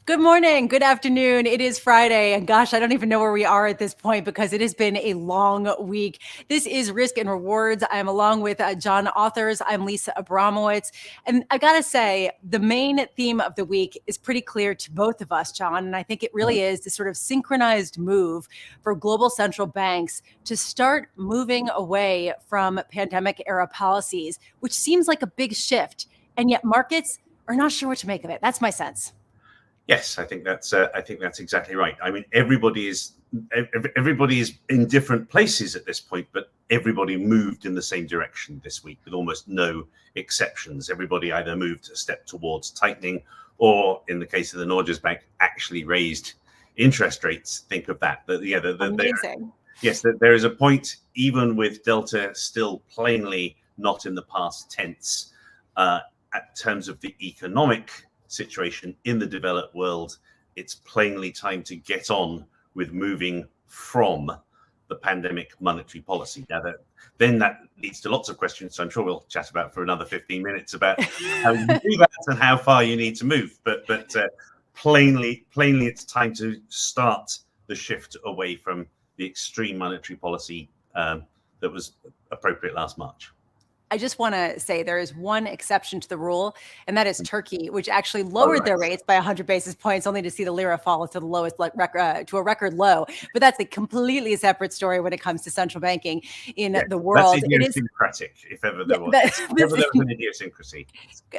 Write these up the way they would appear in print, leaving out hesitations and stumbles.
Good morning, good afternoon. It is Friday, and gosh, I don't even know where we are at this point because it has been a long week. This is Risk and Rewards. I'm along with John Authers. I'm Lisa Abramowicz. And I gotta say, the main theme of the week is pretty clear to both of us, John. And I think it really is this sort of synchronized move for global central banks to start moving away from pandemic era policies, which seems like a big shift. And yet markets are not sure what to make of it. That's my sense. Yes, I think that's exactly right. I mean, everybody is in different places at this point, but everybody moved in the same direction this week with almost no exceptions. Everybody either moved a step towards tightening, or in the case of the Norges Bank, actually raised interest rates. Think of that. Amazing. Yes, there is a point, even with Delta still plainly not in the past tense, at terms of the economic situation in the developed world. It's plainly time to get on with moving from the pandemic monetary policy. Now that leads to lots of questions, so I'm sure we'll chat about for another 15 minutes about how you do that and how far you need to move. But plainly it's time to start the shift away from the extreme monetary policy that was appropriate last March. I just want to say there is one exception to the rule, and that is Turkey, which actually lowered their rates by 100 basis points, only to see the lira fall to the lowest to a record low. But that's a completely separate story when it comes to central banking in the world. That's idiosyncratic, if ever there was. If ever there was an idiosyncrasy.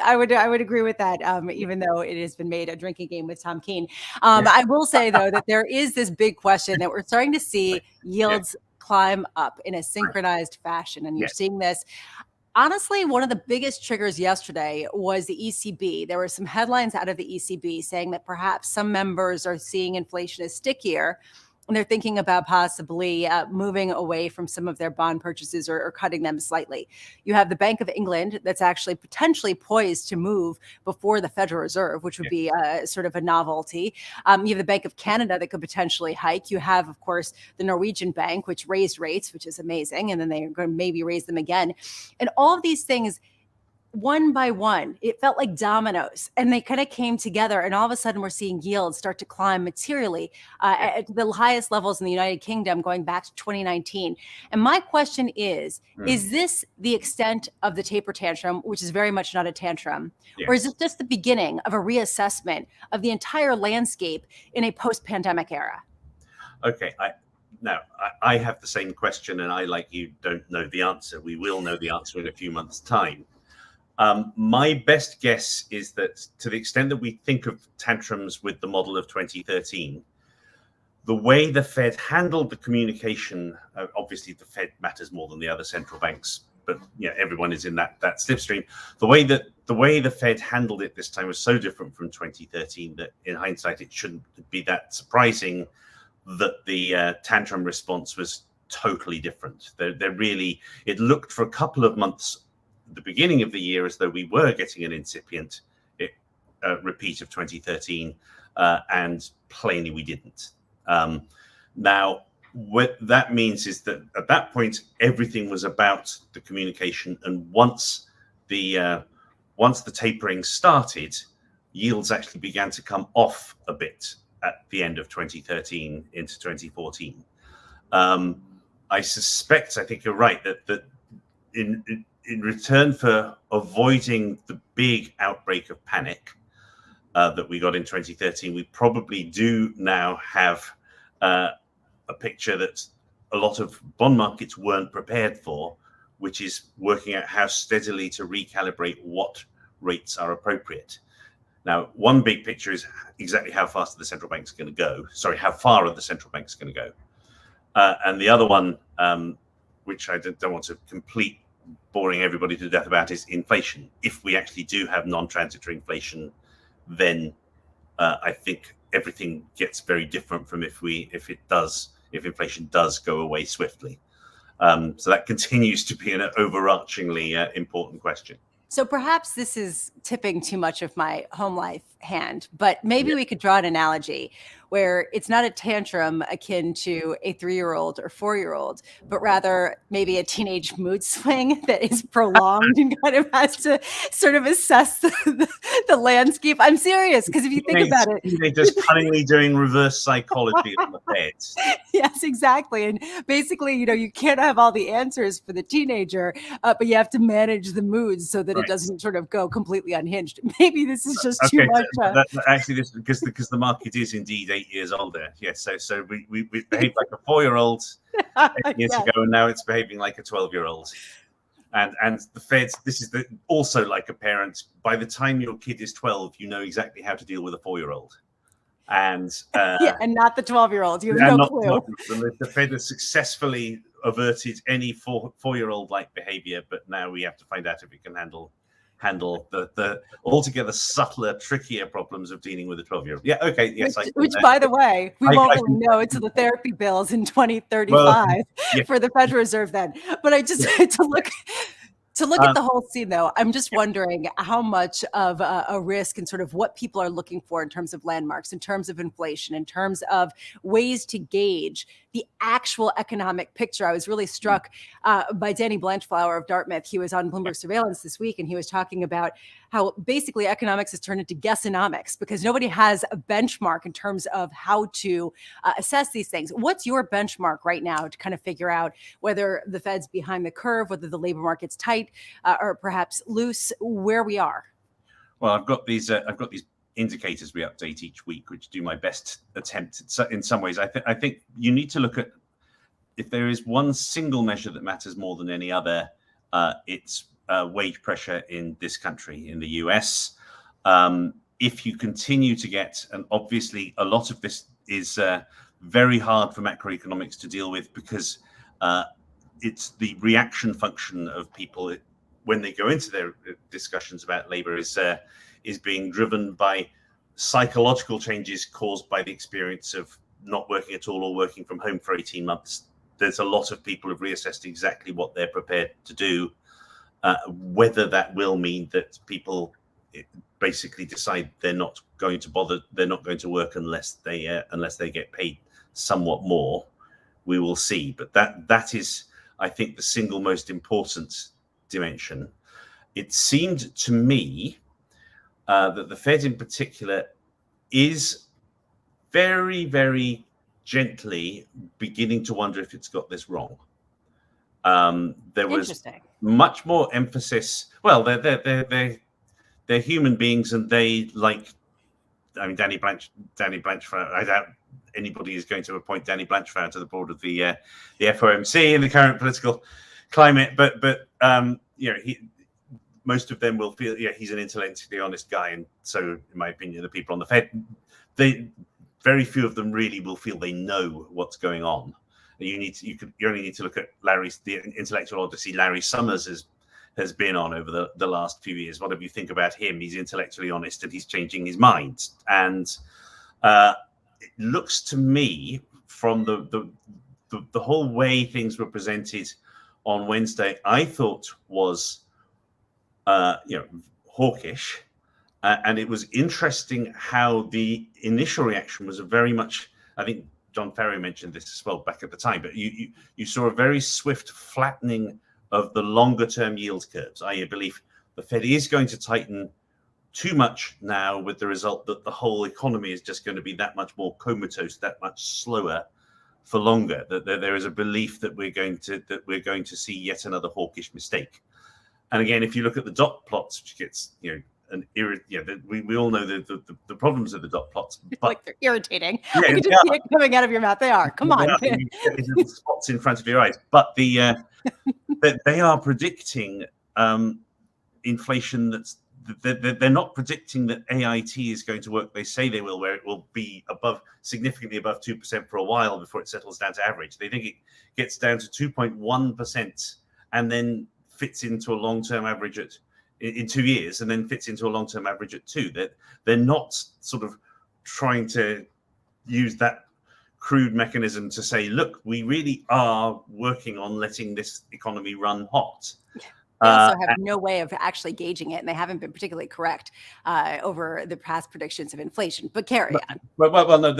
I would agree with that, even though it has been made a drinking game with Tom Keene. I will say, though, that there is this big question that we're starting to see yields climb up in a synchronized fashion, and you're seeing this. Honestly, one of the biggest triggers yesterday was the ECB. There were some headlines out of the ECB saying that perhaps some members are seeing inflation as stickier, and they're thinking about possibly moving away from some of their bond purchases or cutting them slightly. You have the Bank of England that's actually potentially poised to move before the Federal Reserve, which would be sort of a novelty. You have the Bank of Canada that could potentially hike. You have, of course, the Norwegian Bank, which raised rates, which is amazing, and then they're going to maybe raise them again. And all of these things, one by one, it felt like dominoes, and they kind of came together, and all of a sudden we're seeing yields start to climb materially at the highest levels in the United Kingdom going back to 2019. And my question is this the extent of the taper tantrum, which is very much not a tantrum, or is it just the beginning of a reassessment of the entire landscape in a post-pandemic era? Okay, I have the same question, and I, like you, don't know the answer. We will know the answer in a few months' time. My best guess is that to the extent that we think of tantrums with the model of 2013, the way the Fed handled the communication, obviously the Fed matters more than the other central banks, but everyone is in that slipstream. The way the Fed handled it this time was so different from 2013 that in hindsight it shouldn't be that surprising that the tantrum response was totally different. It looked for a couple of months the beginning of the year as though we were getting an incipient repeat of 2013, and plainly we didn't. Now, what that means is that at that point, everything was about the communication, and once the tapering started, yields actually began to come off a bit at the end of 2013 into 2014. I think you're right that in return for avoiding the big outbreak of panic that we got in 2013, we probably do now have a picture that a lot of bond markets weren't prepared for, which is working out how steadily to recalibrate what rates are appropriate. Now, one big picture is exactly how fast are the central banks going to go. Sorry, how far are the central banks going to go? And the other one, which I don't want to complete boring everybody to death about, is inflation. If we actually do have non-transitory inflation, then I think everything gets very different from if inflation does go away swiftly. So that continues to be an overarchingly important question. So perhaps this is tipping too much of my home life hand, but maybe we could draw an analogy where it's not a tantrum akin to a 3-year-old or 4-year-old, but rather maybe a teenage mood swing that is prolonged and kind of has to sort of assess the landscape. I'm serious, because if you think about it, they're just cunningly doing reverse psychology on the Feds. Yes, exactly. And basically, you can't have all the answers for the teenager, but you have to manage the moods so that it doesn't sort of go completely unhinged. Maybe this is just too much. Actually, this because the market is indeed 8 years older. Yes, so we behaved like a 4-year-old 8 years ago, and now it's behaving like a 12-year-old. And the Feds, this is also like a parent. By the time your kid is 12, you know exactly how to deal with a 4-year-old. And and not the 12-year-old. You have no clue. The Fed has successfully averted any 4-year-old like behavior, but now we have to find out if it can handle the altogether subtler, trickier problems of dealing with a 12-year-old. Yeah, okay, yes. Which by the way, we won't really know until the therapy bills in 2035 for the Federal Reserve then. But I just to look at the whole scene, though, I'm just wondering how much of a risk and sort of what people are looking for in terms of landmarks, in terms of inflation, in terms of ways to gauge the actual economic picture. I was really struck by Danny Blanchflower of Dartmouth. He was on Bloomberg Surveillance this week, and he was talking about how basically economics has turned into Guessonomics because nobody has a benchmark in terms of how to assess these things. What's your benchmark right now to kind of figure out whether the Fed's behind the curve, whether the labor market's tight or perhaps loose, where we are? Well, I've got these indicators we update each week, which do my best attempt. In some ways, I think you need to look at, if there is one single measure that matters more than any other, it's wage pressure in this country, in the US. If you continue to get, and obviously a lot of this is very hard for macroeconomics to deal with because it's the reaction function of people when they go into their discussions about labor is being driven by psychological changes caused by the experience of not working at all or working from home for 18 months. There's a lot of people who've reassessed exactly what they're prepared to do, whether that will mean that people basically decide they're not going to bother, they're not going to work unless they get paid somewhat more. We will see. But that is, I think, the single most important dimension. It seemed to me that the Fed in particular is very, very gently beginning to wonder if it's got this wrong. There was much more emphasis. Well, they're human beings, and they like. I mean, Danny Blanchflower. I doubt anybody is going to appoint Danny Blanchflower to the board of the FOMC in the current political climate. But most of them will feel, he's an intellectually honest guy, and so, in my opinion, the people on the Fed, very few of them really will feel they know what's going on. You only need to look at the intellectual odyssey Larry Summers has been on over the last few years. Whatever you think about him, he's intellectually honest and he's changing his mind. And it looks to me from the whole way things were presented on Wednesday, I thought was hawkish, and it was interesting how the initial reaction was very much. I think John Ferry mentioned this as well back at the time, but you saw a very swift flattening of the longer term yield curves. I believe the Fed is going to tighten too much now, with the result that the whole economy is just going to be that much more comatose, that much slower for longer. That there is a belief that we're going to see yet another hawkish mistake. And again, if you look at the dot plots, which gets we all know the problems of the dot plots. But, like, they're irritating. Yeah, I can just see it coming out of your mouth. They are. Come on. You get these little spots in front of your eyes. But they are predicting inflation that's. They're not predicting that AIT is going to work. They say they will, where it will be significantly above 2% for a while before it settles down to average. They think it gets down to 2.1% and then fits into a long-term average in 2 years, and then fits into a long-term average at 2. They're not sort of trying to use that crude mechanism to say, look, we really are working on letting this economy run hot. They also have no way of actually gauging it, and they haven't been particularly correct over the past predictions of inflation. But carry on. Well, no,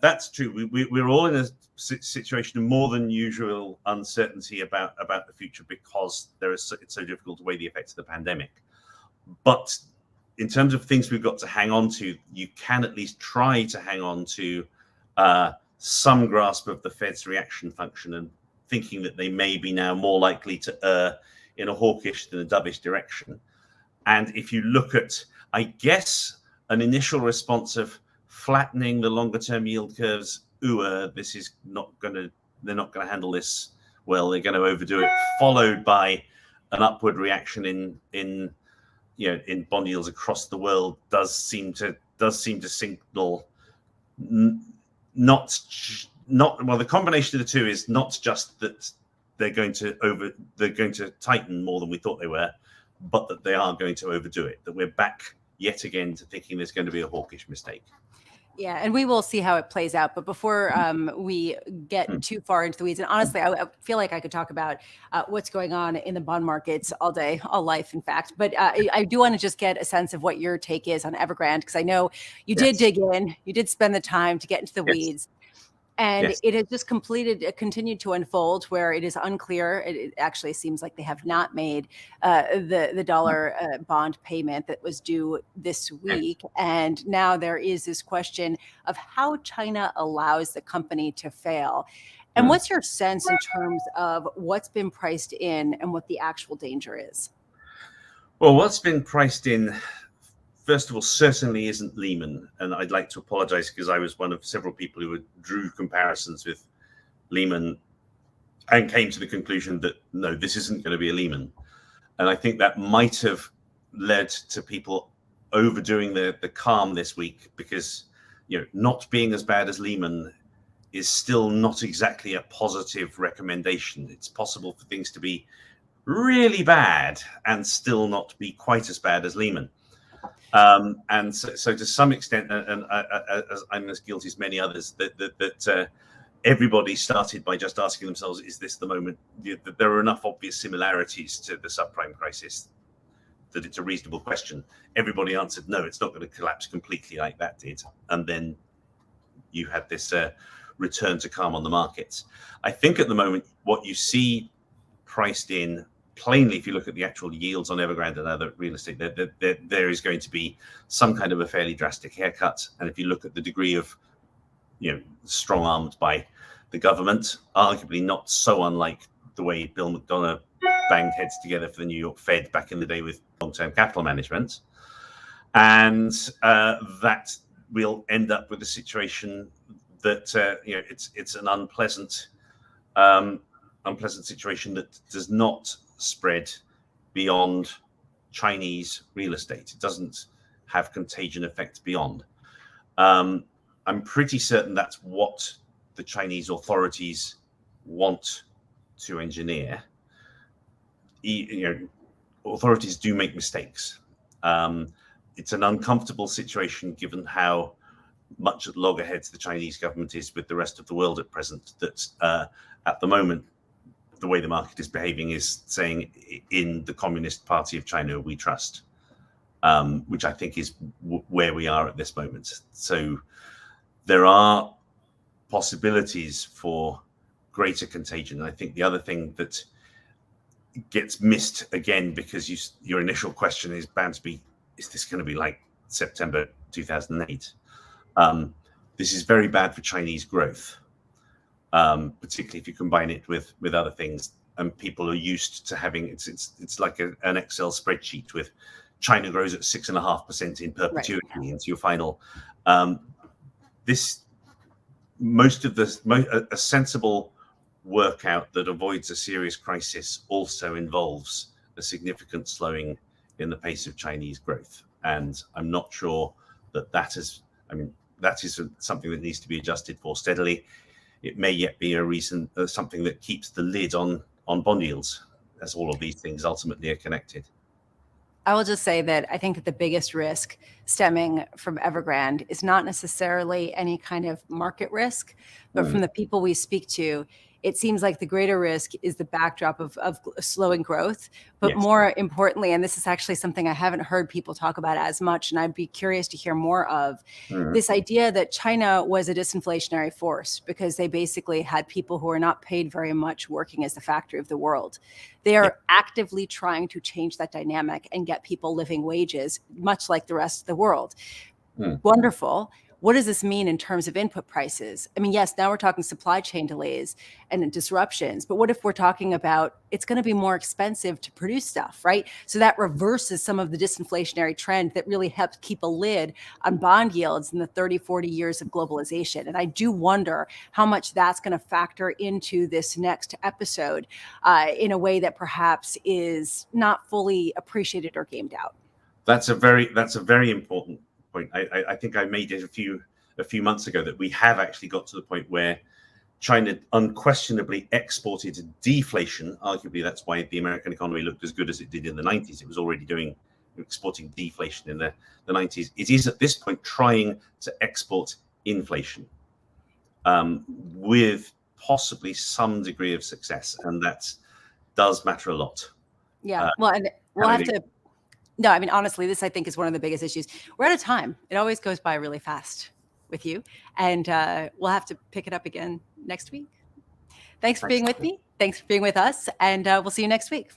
that's true. We're all in a situation of more than usual uncertainty about the future because it's so difficult to weigh the effects of the pandemic. But in terms of things we've got to hang on to, you can at least try to hang on to some grasp of the Fed's reaction function and thinking that they may be now more likely to err in a hawkish than a dovish direction. And if you look at, I guess, an initial response of flattening the longer term yield curves, this is not going to, they're not going to handle this well, they're going to overdo it, followed by an upward reaction in bond yields across the world does seem to signal not well, the combination of the two is not just that they're going to tighten more than we thought they were, but that they are going to overdo it, that we're back yet again to thinking there's going to be a hawkish mistake. Yeah, and we will see how it plays out. But before we get too far into the weeds, and honestly, I feel like I could talk about what's going on in the bond markets all day, all life, in fact. But I do want to just get a sense of what your take is on Evergrande, because I know you did dig in, you did spend the time to get into the weeds. And it has just continued to unfold where it is unclear. It actually seems like they have not made the dollar bond payment that was due this week. And now there is this question of how China allows the company to fail. And what's your sense in terms of what's been priced in and what the actual danger is? Well, what's been priced in, first of all, certainly isn't Lehman. And I'd like to apologize because I was one of several people who drew comparisons with Lehman and came to the conclusion that, no, this isn't going to be a Lehman. And I think that might have led to people overdoing the calm this week because, not being as bad as Lehman is still not exactly a positive recommendation. It's possible for things to be really bad and still not be quite as bad as Lehman. And so to some extent, and I'm as guilty as many others, that everybody started by just asking themselves, is this the moment? There are enough obvious similarities to the subprime crisis that it's a reasonable question. Everybody answered, no, it's not going to collapse completely like that did. And then you had this return to calm on the markets. I think at the moment, what you see priced in plainly, if you look at the actual yields on Evergrande and other real estate, there is going to be some kind of a fairly drastic haircut. And if you look at the degree of, strong-armed by the government, arguably not so unlike the way Bill McDonough banged heads together for the New York Fed back in the day with long-term capital management. And that will end up with a situation that, it's an unpleasant situation that does not spread beyond Chinese real estate. It doesn't have contagion effects beyond. I'm pretty certain that's what the Chinese authorities want to engineer. Authorities do make mistakes. It's an uncomfortable situation given how much at loggerheads the Chinese government is with the rest of the world at present, that at the moment, the way the market is behaving is saying, in the Communist Party of China, we trust, which I think is where we are at this moment. So there are possibilities for greater contagion. And I think the other thing that gets missed again, because your initial question is bound to be, is this going to be like September 2008? This is very bad for Chinese growth. Particularly if you combine it with other things, and people are used to having it's like an Excel spreadsheet with China grows at 6.5% in perpetuity into your final. A sensible workout that avoids a serious crisis also involves a significant slowing in the pace of Chinese growth, and I'm not sure that is something that needs to be adjusted for steadily. It may yet be a reason, something that keeps the lid on bond yields, as all of these things ultimately are connected. I will just say that I think that the biggest risk stemming from Evergrande is not necessarily any kind of market risk, but from the people we speak to, it seems like the greater risk is the backdrop of slowing growth. But Yes. more importantly, and this is actually something I haven't heard people talk about as much, and I'd be curious to hear more of, this idea that China was a disinflationary force because they basically had people who are not paid very much working as the factory of the world. They are actively trying to change that dynamic and get people living wages, much like the rest of the world. Wonderful. What does this mean in terms of input prices? I mean, yes, now we're talking supply chain delays and disruptions, but what if we're talking about it's going to be more expensive to produce stuff, right? So that reverses some of the disinflationary trend that really helped keep a lid on bond yields in the 30, 40 years of globalization. And I do wonder how much that's going to factor into this next episode in a way that perhaps is not fully appreciated or gamed out. That's a very important point. I think I made it a few months ago that we have actually got to the point where China unquestionably exported deflation. Arguably, that's why the American economy looked as good as it did in the 90s. It was already exporting deflation in the 90s. It is at this point trying to export inflation with possibly some degree of success, and that does matter a lot. Yeah, well, and we'll have to. No, I mean, honestly, this I think is one of the biggest issues. We're out of time. It always goes by really fast with you. And we'll have to pick it up again next week. Thanks for being with me. Thanks for being with us. And we'll see you next week.